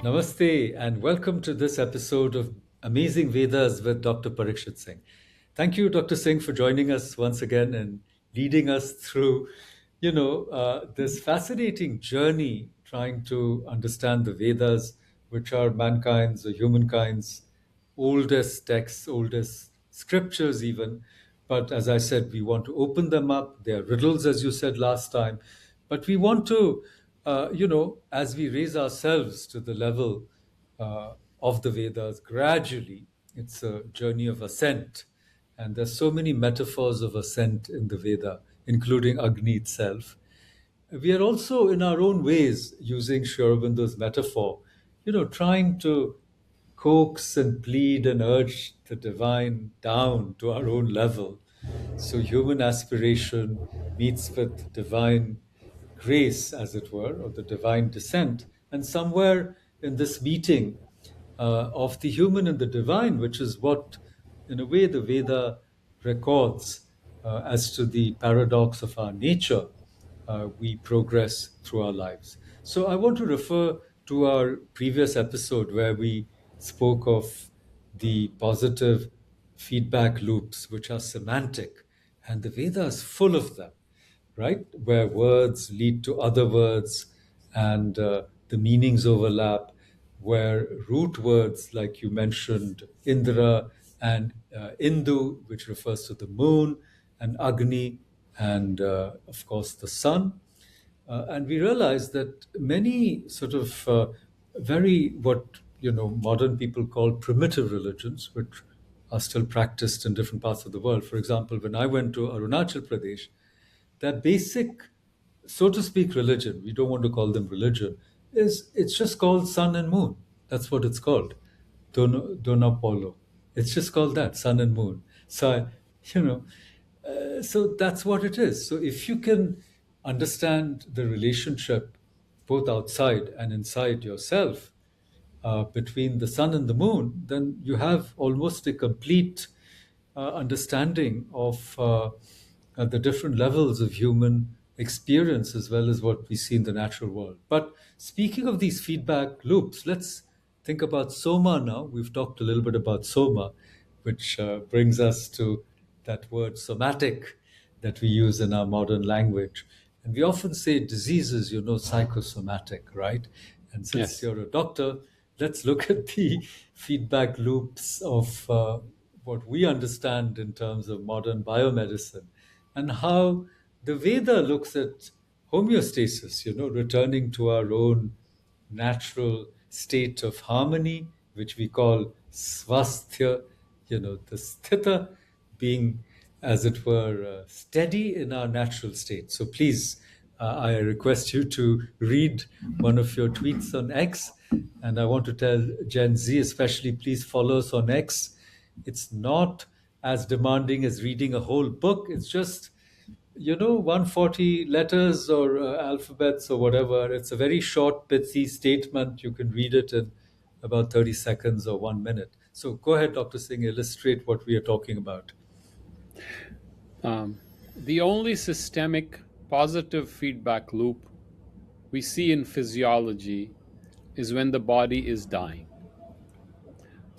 Namaste and welcome to this episode of Amazing Vedas with Dr. Pariksith Singh. Thank you, Dr. Singh, for joining us once again and leading us through, this fascinating journey trying to understand the Vedas, which are mankind's or humankind's oldest texts, oldest scriptures, even. But as I said, we want to open them up. They are riddles, as you said last time. But we want to, as we raise ourselves to the level of the Vedas gradually, it's a journey of ascent. And there's so many metaphors of ascent in the Veda, including Agni itself. We are also, in our own ways, using Sri Aurobindo's metaphor, trying to coax and plead and urge the divine down to our own level. So human aspiration meets with divine grace, as it were, or the divine descent. And somewhere in this meeting of the human and the divine, which is what, in a way, the Veda records as to the paradox of our nature, we progress through our lives. So I want to refer to our previous episode where we spoke of the positive feedback loops, which are semantic, and the Veda is full of them, right? Where words lead to other words and the meanings overlap, where root words, like you mentioned, Indra and Indu, which refers to the moon, and Agni, and of course the sun. And we realize that many sort of very what modern people call primitive religions, which are still practiced in different parts of the world. For example, when I went to Arunachal Pradesh, their basic, so to speak, religion, we don't want to call them religion, is it's just called sun and moon. That's what it's called. Dona Polo. It's just called that, sun and moon. So, you know, so that's what it is. So if you can understand the relationship both outside and inside yourself, between the sun and the moon, then you have almost a complete understanding of the different levels of human experience as well as what we see in the natural world. But speaking of these feedback loops, let's think about soma now. We've talked a little bit about soma, which brings us to that word somatic that we use in our modern language. And we often say diseases, psychosomatic, right? And since Yes. you're a doctor, let's look at the feedback loops of what we understand in terms of modern biomedicine and how the Veda looks at homeostasis, returning to our own natural state of harmony, which we call swasthya, the sthita being, as it were, steady in our natural state. So please, I request you to read one of your tweets on X. And I want to tell Gen Z, especially, please follow us on X. It's not as demanding as reading a whole book. It's just 140 letters or alphabets or whatever. It's a very short, pithy statement. You can read it in about 30 seconds or 1 minute. So go ahead, Dr. Singh, illustrate what we are talking about. The only systemic positive feedback loop we see in physiology is when the body is dying.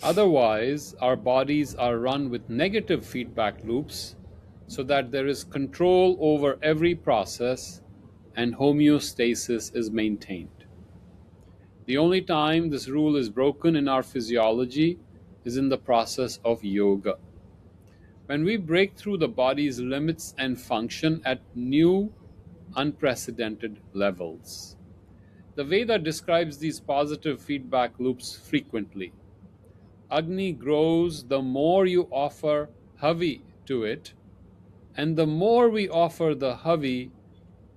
Otherwise, our bodies are run with negative feedback loops so that there is control over every process and homeostasis is maintained. The only time this rule is broken in our physiology is in the process of yoga. When we break through the body's limits and function at new, unprecedented levels. The Veda describes these positive feedback loops frequently. Agni grows the more you offer Havi to it, and the more we offer the Havi,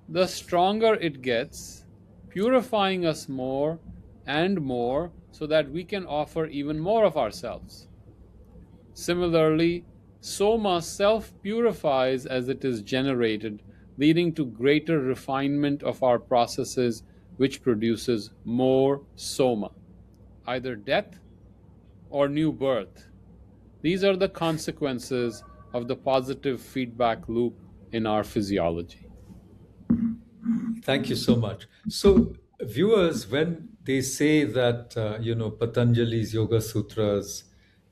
the stronger it gets, purifying us more and more so that we can offer even more of ourselves. Similarly, soma self purifies as it is generated, leading to greater refinement of our processes, which produces more soma, either death or new birth. These are the consequences of the positive feedback loop in our physiology. Thank you so much. So, viewers, when they say that Patanjali's Yoga Sutras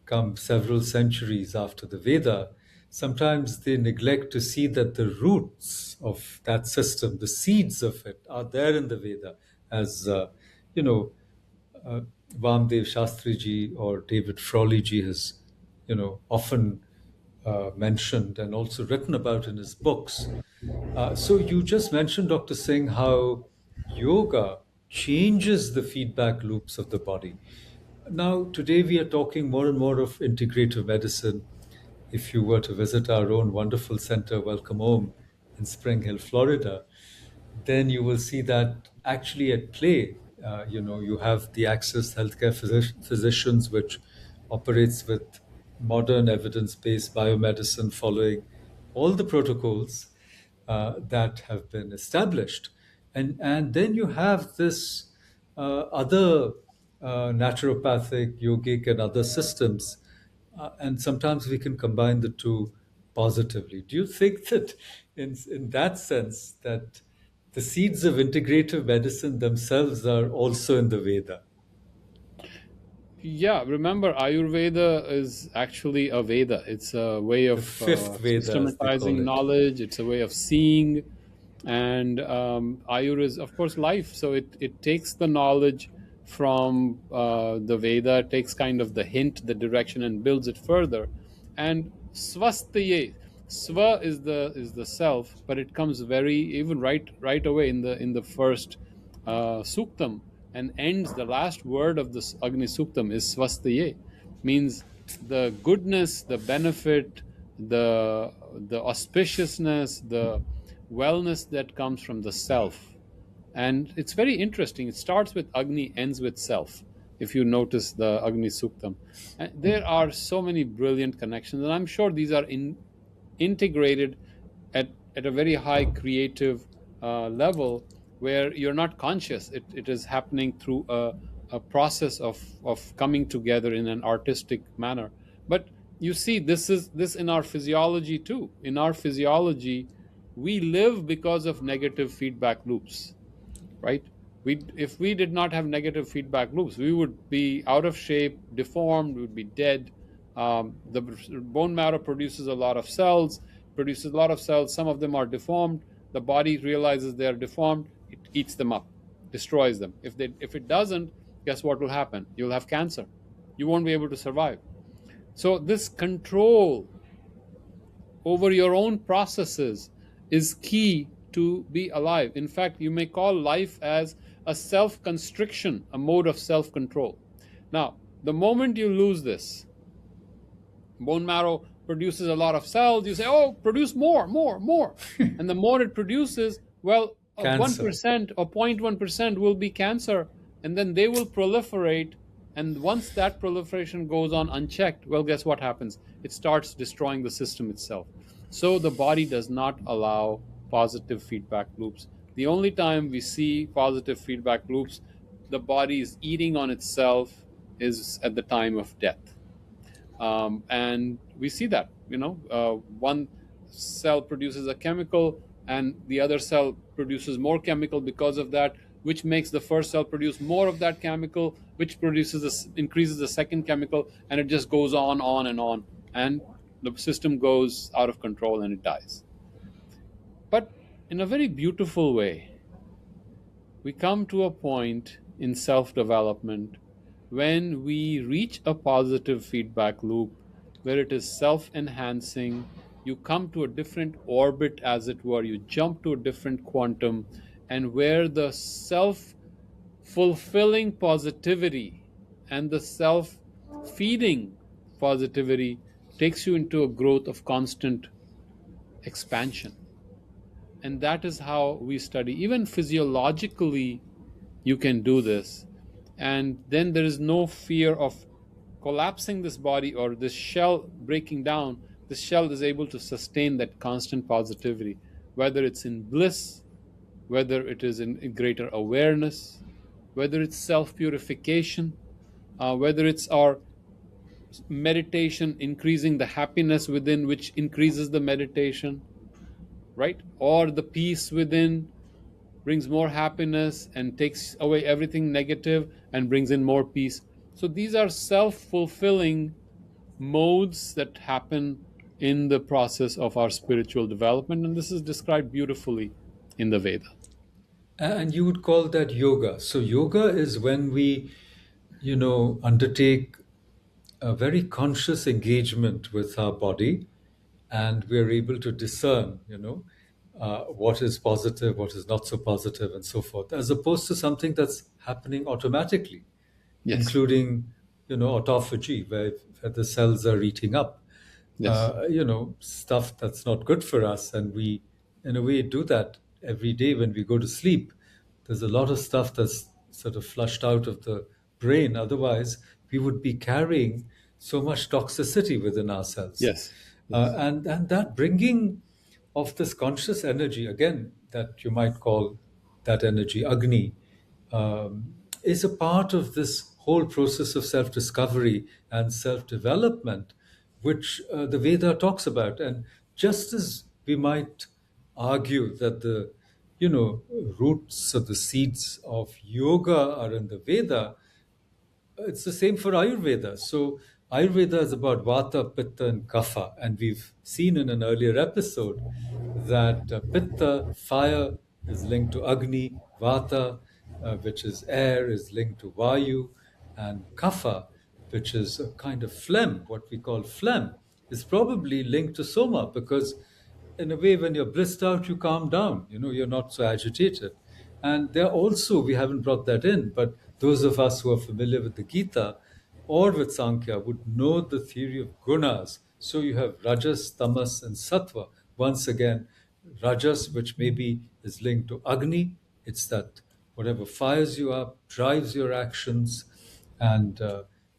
come several centuries after the Veda. Sometimes they neglect to see that the roots of that system, the seeds of it, are there in the Veda, as you know uh, Vamdev Shastri ji or David Frawley ji has, often mentioned and also written about in his books. So you just mentioned, Dr. Singh, how yoga changes the feedback loops of the body. Now, today we are talking more and more of integrative medicine. If you were to visit our own wonderful center, Welcome Home, in Spring Hill, Florida, then you will see that actually at play. You have the Access Healthcare Physicians, which operates with modern evidence-based biomedicine, following all the protocols that have been established, and then you have this other naturopathic, yogic, and other systems, and sometimes we can combine the two positively. Do you think that, in that sense, that the seeds of integrative medicine themselves are also in the Veda? Yeah, remember, Ayurveda is actually a Veda. It's a way The of fifth Veda, as they call systematizing it. knowledge, it's a way of seeing. And Ayur is, of course, life. So it takes the knowledge from the Veda, takes kind of the hint, the direction, and builds it further. And swastaye, swa is the self, but it comes very even right away in the first suktam, and ends, the last word of this Agni Suktam is swastaye, means the goodness, the benefit, the auspiciousness, the wellness that comes from the self. And it's very interesting. It starts with Agni, ends with self. If you notice the Agni Suktam, and there are so many brilliant connections, and I'm sure these are integrated at a very high creative level, where you're not conscious. It is happening through a process of coming together in an artistic manner. But you see, this in our physiology too. In our physiology, we live because of negative feedback loops, right? If we did not have negative feedback loops, we would be out of shape, deformed, we would be dead. The bone marrow produces a lot of cells, some of them are deformed. The body realizes they are deformed, it eats them up, destroys them. If it doesn't, guess what will happen? You'll have cancer. You won't be able to survive. So this control over your own processes is key to be alive. In fact, you may call life as a self constriction, a mode of self control. Now, the moment you lose this, bone marrow produces a lot of cells, you say, oh, produce more, more, more. And the more it produces, well, Cancer. 1% or 0.1% will be cancer, and then they will proliferate. And once that proliferation goes on unchecked, well, guess what happens? It starts destroying the system itself. So the body does not allow positive feedback loops. The only time we see positive feedback loops, the body is eating on itself, is at the time of death. And we see that, one cell produces a chemical and the other cell produces more chemical because of that, which makes the first cell produce more of that chemical, which increases the second chemical, and it just goes on and on, and the system goes out of control and it dies. But in a very beautiful way, we come to a point in self development when we reach a positive feedback loop where it is self enhancing. You come to a different orbit, as it were, you jump to a different quantum, and where the self fulfilling positivity and the self feeding positivity takes you into a growth of constant expansion. And that is how we study. Even physiologically, you can do this. And then there is no fear of collapsing this body or this shell breaking down. This shell is able to sustain that constant positivity, whether it's in bliss, whether it is in greater awareness, whether it's self purification, whether it's our meditation increasing the happiness within, which increases the meditation, right? Or the peace within, brings more happiness and takes away everything negative and brings in more peace. So these are self fulfilling modes that happen in the process of our spiritual development. And this is described beautifully in the Veda. And you would call that yoga. So yoga is when we, undertake a very conscious engagement with our body, and we're able to discern, what is positive, what is not so positive, and so forth, as opposed to something that's happening automatically, Yes. including, autophagy, where the cells are eating up, Yes. stuff that's not good for us. And we, in a way, do that every day when we go to sleep. There's a lot of stuff that's sort of flushed out of the brain. Otherwise, we would be carrying so much toxicity within ourselves. Yes. Yes. And that bringing of this conscious energy, again, that you might call that energy Agni, is a part of this whole process of self discovery and self development, which the Veda talks about. And just as we might argue that the roots or the seeds of yoga are in the Veda, it's the same for Ayurveda. So Ayurveda is about Vata, Pitta, and Kapha, and we've seen in an earlier episode that Pitta, fire, is linked to Agni, Vata, which is air, is linked to Vayu, and Kapha, which is a kind of phlegm, what we call phlegm, is probably linked to Soma, because in a way, when you're blissed out, you calm down. You're not so agitated. And there also, we haven't brought that in, but those of us who are familiar with the Gita or with Sankhya would know the theory of gunas. So you have Rajas, Tamas, and Sattva. Once again, Rajas, which maybe is linked to Agni, it's that whatever fires you up, drives your actions, and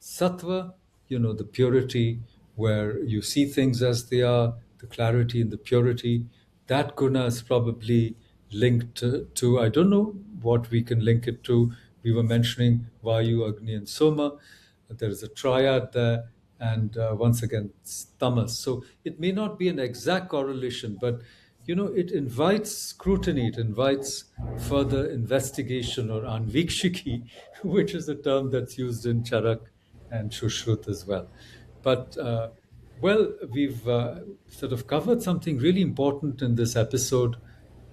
Sattva, the purity where you see things as they are, the clarity and the purity. That guna is probably linked to, I don't know what we can link it to. We were mentioning Vayu, Agni, and Soma. There is a triad there, and once again, tamas. So it may not be an exact correlation, but it invites scrutiny, it invites further investigation, or anvikshiki, which is a term that's used in Charak and Shushrut as well. But well, we've sort of covered something really important in this episode,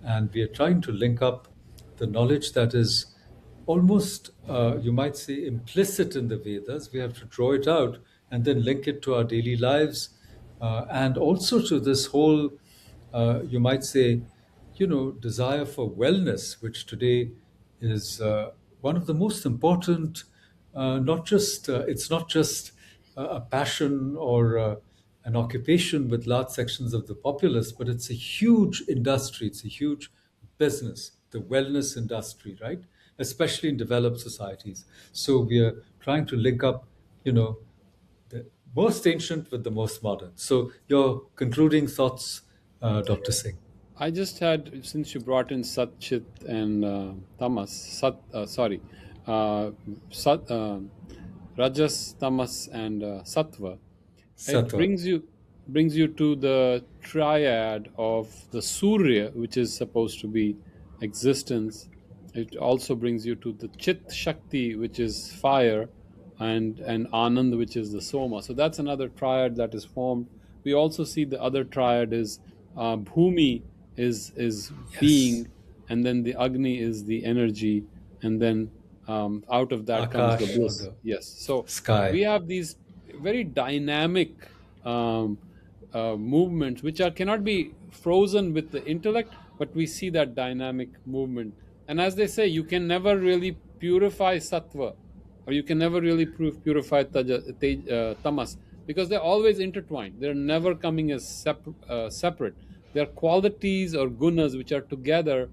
and we are trying to link up the knowledge that is almost, you might say, implicit in the Vedas. We have to draw it out and then link it to our daily lives, and also to this whole, you might say, desire for wellness, which today is one of the most important. Not just It's not just a passion or an occupation with large sections of the populace, but it's a huge industry. It's a huge business, the wellness industry, right? Especially in developed societies. So we are trying to link up, the most ancient with the most modern. So your concluding thoughts, Dr. Singh? I just had, since you brought in Sat, Chit, and Tamas, uh, Sat, Rajas, Tamas, and Sattva. It Sattva. brings you to the triad of the Surya, which is supposed to be existence. It also brings you to the Chit Shakti, which is fire, and Anand, which is the Soma. So that's another triad that is formed. We also see the other triad is Bhumi is Yes. being, and then the Agni is the energy, and then out of that comes the Akash, or bliss. the Yes. So we sky. have these very dynamic um, movements which are cannot be frozen with the intellect, but we see that dynamic movement. And as they say, you can never really purify sattva, or you can never really purify tamas, because they're always intertwined. They're never coming as separate. They're qualities or gunas which are together,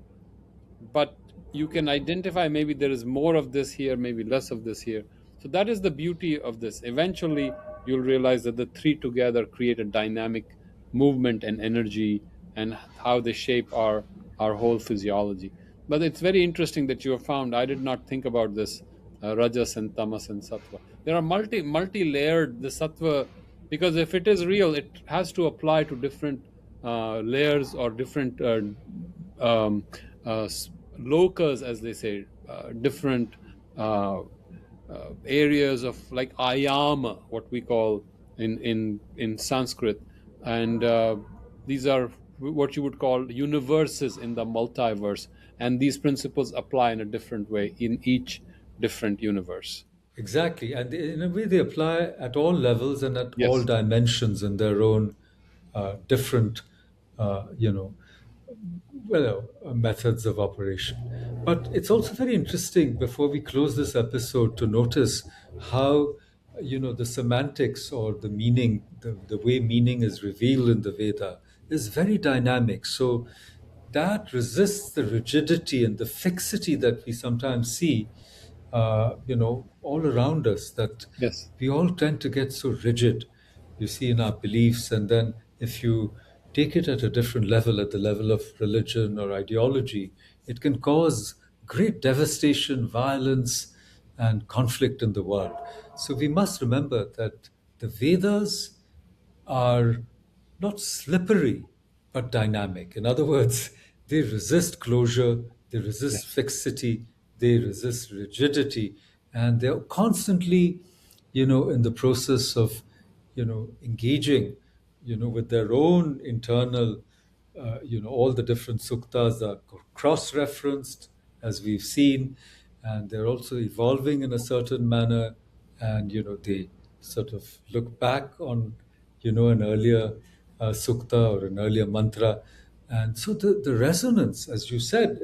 but you can identify maybe there is more of this here, maybe less of this here. So that is the beauty of this. Eventually you'll realize that the three together create a dynamic movement and energy, and how they shape our whole physiology. But it's very interesting that you have found, I did not think about this, rajas and tamas and sattva. There are multi layered the sattva, because if it is real, it has to apply to different layers or different um, uh, lokas, as they say, different uh, areas of like ayama, what we call in Sanskrit, and these are what you would call universes in the multiverse, and these principles apply in a different way in each different universe. Exactly. And in a way, they apply at all levels and at all Yes. dimensions in their own different, you know, methods of operation. But it's also very interesting before we close this episode to notice how, the semantics or the meaning, the way meaning is revealed in the Veda is very dynamic. So that resists the rigidity and the fixity that we sometimes see, all around us, that Yes. we all tend to get so rigid, you see, in our beliefs. And then if you take it at a different level, at the level of religion or ideology, it can cause great devastation, violence, and conflict in the world. So we must remember that the Vedas are not slippery but dynamic. In other words, they resist closure, they resist Yes. fixity, they resist rigidity, and they're constantly, in the process of, engaging, with their own internal, all the different suktas are cross-referenced, as we've seen, and they're also evolving in a certain manner, and they sort of look back on, an earlier sukta or an earlier mantra, and so the resonance, as you said,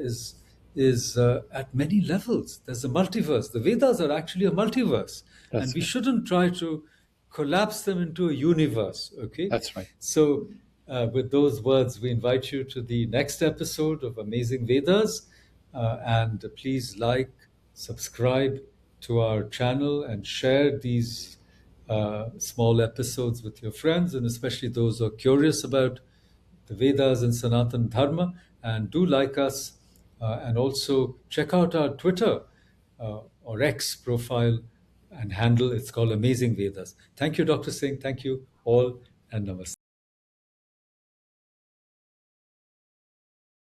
is at many levels. There's a multiverse. The Vedas are actually a multiverse, and That's we right. shouldn't try to collapse them into a universe. Okay, That's right. so with those words, we invite you to the next episode of Amazing Vedas, and please like, subscribe to our channel, and share these small episodes with your friends, and especially those who are curious about the Vedas and Sanatan Dharma. And do like us, and also check out our Twitter or X profile and handle. It's called Amazing Vedas. Thank you, Dr. Singh. Thank you all, and namaste.